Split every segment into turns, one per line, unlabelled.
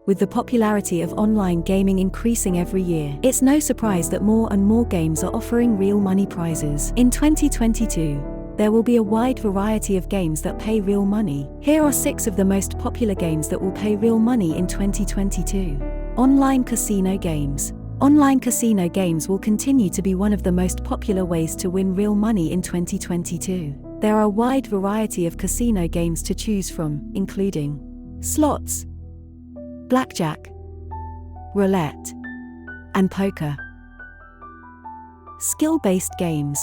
with the popularity of online gaming increasing every year, it's no surprise that more and more games are offering real money prizes. In 2022, there will be a wide variety of games that pay real money. Here are 6 of the most popular games that will pay real money in 2022. Online casino games. Online casino games will continue to be one of the most popular ways to win real money in 2022. There are a wide variety of casino games to choose from, including slots, blackjack, roulette, and poker. Skill-based games.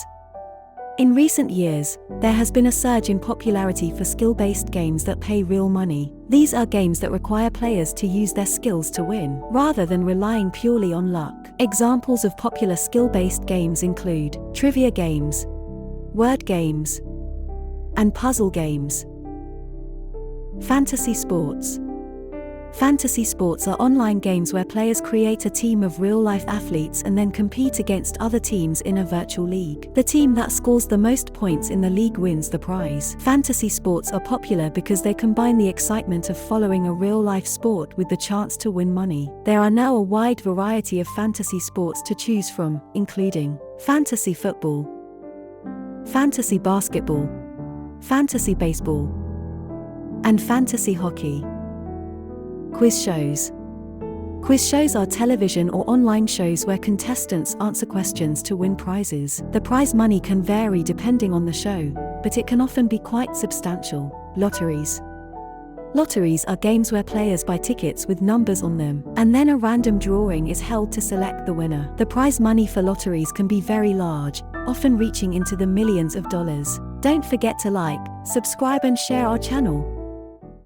In recent years, there has been a surge in popularity for skill-based games that pay real money. These are games that require players to use their skills to win, rather than relying purely on luck. Examples of popular skill-based games include trivia games, word games, and puzzle games. Fantasy sports. Fantasy sports are online games where players create a team of real-life athletes and then compete against other teams in a virtual league. The team that scores the most points in the league wins the prize. Fantasy sports are popular because they combine the excitement of following a real-life sport with the chance to win money. There are now a wide variety of fantasy sports to choose from, including fantasy football, fantasy basketball, fantasy baseball, and fantasy hockey. Quiz shows. Quiz shows are television or online shows where contestants answer questions to win prizes. The prize money can vary depending on the show, but it can often be quite substantial. Lotteries. Lotteries are games where players buy tickets with numbers on them, and then a random drawing is held to select the winner. The prize money for lotteries can be very large, often reaching into the millions of dollars. Don't forget to like, subscribe and share our channel.